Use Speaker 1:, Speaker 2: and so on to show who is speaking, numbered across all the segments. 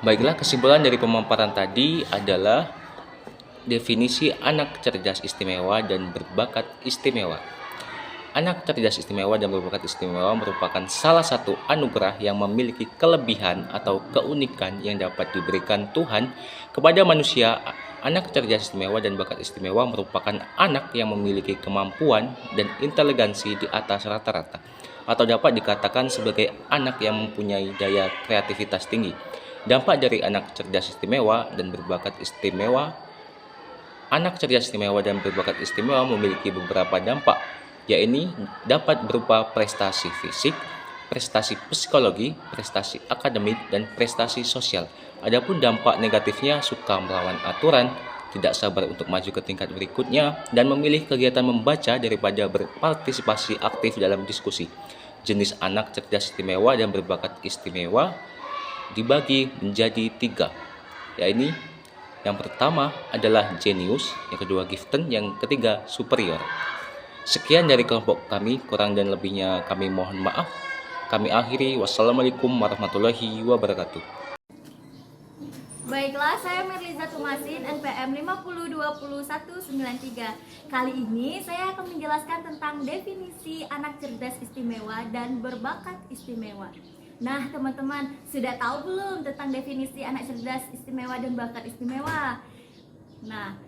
Speaker 1: Baiklah, kesimpulan dari pemaparan tadi adalah definisi anak cerdas istimewa dan berbakat istimewa. Anak cerdas istimewa dan berbakat istimewa merupakan salah satu anugerah yang memiliki kelebihan atau keunikan yang dapat diberikan Tuhan kepada manusia. Anak cerdas istimewa dan bakat istimewa merupakan anak yang memiliki kemampuan dan inteligensi di atas rata-rata, atau dapat dikatakan sebagai anak yang mempunyai daya kreativitas tinggi. Dampak dari anak cerdas istimewa dan berbakat istimewa. Anak cerdas istimewa dan berbakat istimewa memiliki beberapa dampak, yaitu dapat berupa prestasi fisik, prestasi psikologi, prestasi akademik, dan prestasi sosial. Adapun dampak negatifnya suka melawan aturan, tidak sabar untuk maju ke tingkat berikutnya, dan memilih kegiatan membaca daripada berpartisipasi aktif dalam diskusi. Jenis anak cerdas istimewa dan berbakat istimewa dibagi menjadi 3, yaitu yang pertama adalah genius, yang kedua gifted, yang ketiga superior. Sekian dari kelompok kami, kurang dan lebihnya kami mohon maaf. Kami akhiri, wassalamualaikum warahmatullahi wabarakatuh.
Speaker 2: Baiklah, saya Merliza Tumasin, NPM 50201193. Kali ini saya akan menjelaskan tentang definisi anak cerdas istimewa dan berbakat istimewa. Nah, teman-teman, sudah tahu belum tentang definisi anak cerdas istimewa dan bakat istimewa? Nah,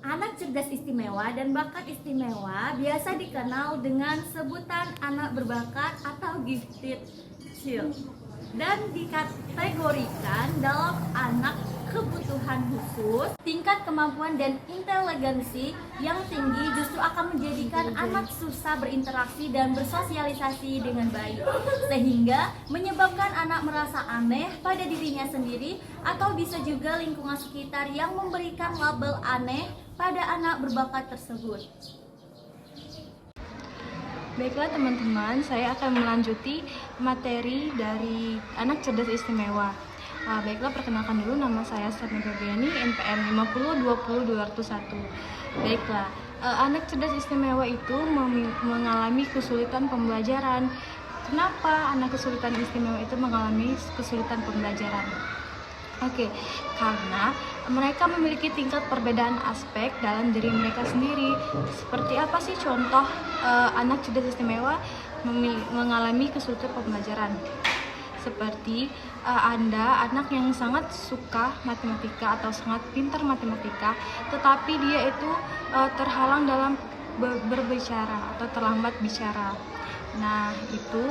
Speaker 2: anak cerdas istimewa dan bakat istimewa biasa dikenal dengan sebutan anak berbakat atau gifted child, dan dikategorikan dalam anak kebutuhan khusus. Tingkat kemampuan dan inteligensi yang tinggi justru akan menjadikan anak susah berinteraksi dan bersosialisasi dengan baik, sehingga menyebabkan anak merasa aneh pada dirinya sendiri, atau bisa juga lingkungan sekitar yang memberikan label aneh pada anak berbakat tersebut.
Speaker 3: Baiklah teman-teman, saya akan melanjuti materi dari anak cerdas istimewa. Baiklah, perkenalkan dulu, nama saya Sarni Febriani, NPM 5020201. Baiklah, anak cerdas istimewa itu mengalami kesulitan pembelajaran. Kenapa anak kesulitan istimewa itu mengalami kesulitan pembelajaran? Oke, karena mereka memiliki tingkat perbedaan aspek dalam diri mereka sendiri. Seperti apa sih contoh anak cerdas istimewa mengalami kesulitan pembelajaran? Seperti Anda, anak yang sangat suka matematika atau sangat pintar matematika, tetapi dia itu terhalang dalam berbicara atau terlambat bicara. Nah, itu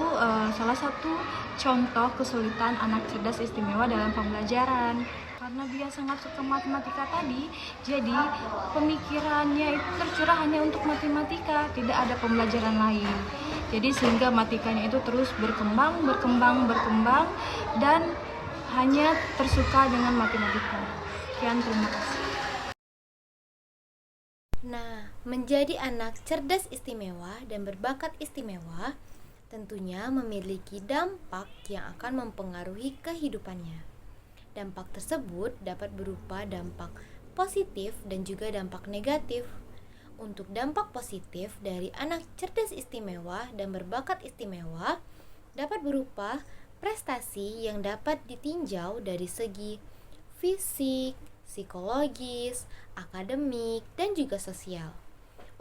Speaker 3: salah satu contoh kesulitan anak cerdas istimewa dalam pembelajaran. Karena dia sangat suka matematika tadi, jadi pemikirannya itu tercurah hanya untuk matematika, tidak ada pembelajaran lain. Jadi sehingga matematikanya itu terus berkembang, dan hanya tersuka dengan matematika. Sekian, terima kasih.
Speaker 4: Nah, menjadi anak cerdas istimewa dan berbakat istimewa tentunya memiliki dampak yang akan mempengaruhi kehidupannya. Dampak tersebut dapat berupa dampak positif dan juga dampak negatif. Untuk dampak positif dari anak cerdas istimewa dan berbakat istimewa dapat berupa prestasi yang dapat ditinjau dari segi fisik, psikologis, akademik, dan juga sosial.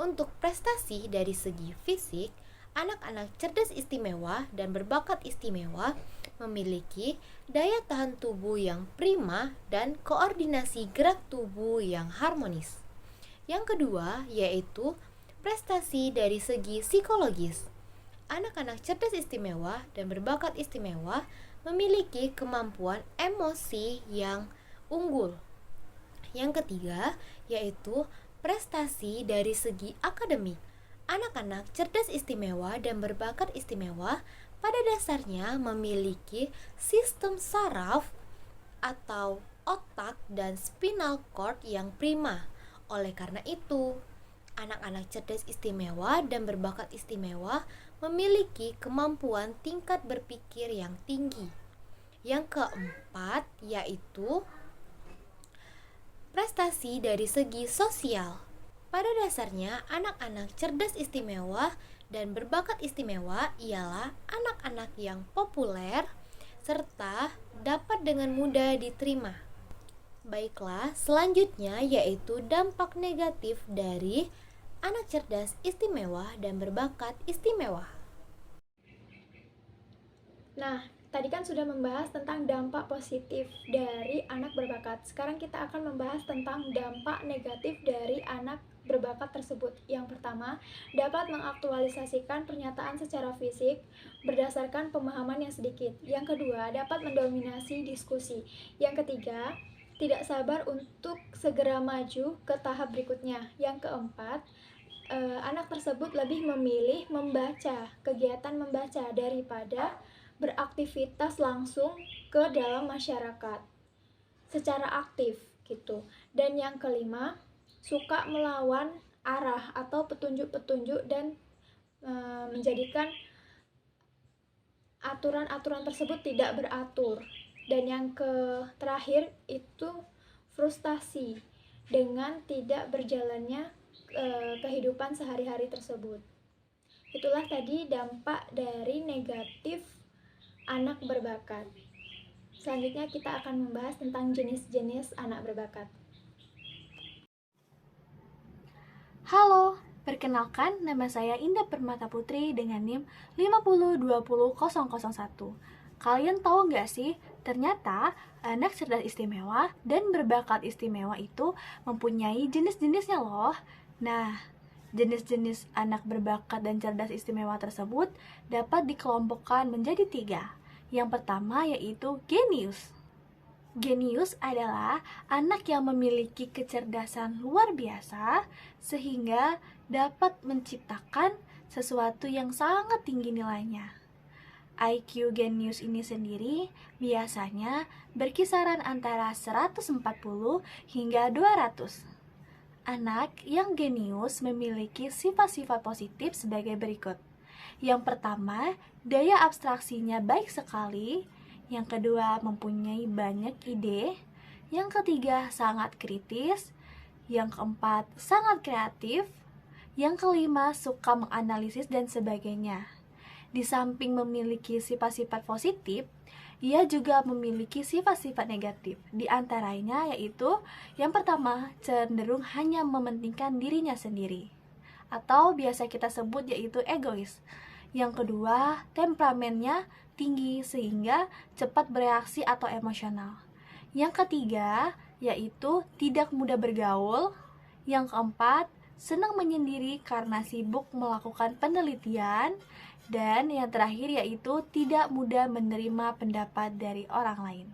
Speaker 4: Untuk prestasi dari segi fisik, anak-anak cerdas istimewa dan berbakat istimewa memiliki daya tahan tubuh yang prima dan koordinasi gerak tubuh yang harmonis. Yang kedua yaitu prestasi dari segi psikologis. Anak-anak cerdas istimewa dan berbakat istimewa memiliki kemampuan emosi yang unggul. Yang ketiga yaitu prestasi dari segi akademik. Anak-anak cerdas istimewa dan berbakat istimewa pada dasarnya memiliki sistem saraf atau otak dan spinal cord yang prima. Oleh karena itu, anak-anak cerdas istimewa dan berbakat istimewa memiliki kemampuan tingkat berpikir yang tinggi. Yang keempat yaitu prestasi dari segi sosial. Pada dasarnya, anak-anak cerdas istimewa dan berbakat istimewa ialah anak-anak yang populer, serta dapat dengan mudah diterima. Baiklah, selanjutnya yaitu dampak negatif dari anak cerdas istimewa dan berbakat istimewa.
Speaker 5: Nah, tadi kan sudah membahas tentang dampak positif dari anak berbakat. Sekarang kita akan membahas tentang dampak negatif dari anak berbakat tersebut. Yang pertama, dapat mengaktualisasikan pernyataan secara fisik berdasarkan pemahaman yang sedikit. Yang kedua, dapat mendominasi diskusi. Yang ketiga, tidak sabar untuk segera maju ke tahap berikutnya. Yang keempat, anak tersebut lebih memilih membaca, kegiatan membaca daripada beraktivitas langsung ke dalam masyarakat secara aktif gitu. Dan yang kelima, suka melawan arah atau petunjuk-petunjuk dan menjadikan aturan-aturan tersebut tidak beratur. Dan yang terakhir itu frustasi dengan tidak berjalannya kehidupan sehari-hari tersebut. Itulah tadi dampak dari negatif anak berbakat. Selanjutnya kita akan membahas tentang jenis-jenis anak berbakat.
Speaker 3: Halo, perkenalkan nama saya Indah Permata Putri dengan NIM 5020001. Kalian tahu nggak sih, ternyata anak cerdas istimewa dan berbakat istimewa itu mempunyai jenis-jenisnya loh. Nah, jenis-jenis anak berbakat dan cerdas istimewa tersebut dapat dikelompokkan menjadi 3. Yang pertama yaitu genius. Genius adalah anak yang memiliki kecerdasan luar biasa sehingga dapat menciptakan sesuatu yang sangat tinggi nilainya. IQ genius ini sendiri biasanya berkisaran antara 140 hingga 200. Anak yang genius memiliki sifat-sifat positif sebagai berikut. Yang pertama, daya abstraksinya baik sekali. Yang kedua, mempunyai banyak ide. Yang ketiga, sangat kritis. Yang keempat, sangat kreatif. Yang kelima, suka menganalisis dan sebagainya. Di samping memiliki sifat-sifat positif, ia juga memiliki sifat-sifat negatif. Di antaranya yaitu, yang pertama, cenderung hanya mementingkan dirinya sendiri, atau biasa kita sebut yaitu egois. Yang kedua, temperamennya tinggi sehingga cepat bereaksi atau emosional. Yang ketiga, yaitu tidak mudah bergaul. Yang keempat, senang menyendiri karena sibuk melakukan penelitian. Dan yang terakhir yaitu tidak mudah menerima pendapat dari orang lain.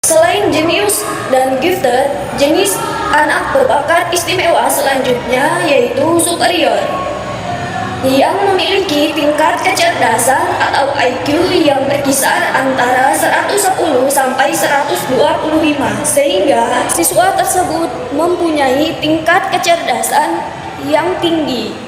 Speaker 6: Selain jenius dan gifted, jenis anak berbakat istimewa selanjutnya yaitu superior, yang memiliki tingkat kecerdasan atau IQ yang berkisar antara 110 sampai 125, sehingga siswa tersebut mempunyai tingkat kecerdasan yang tinggi.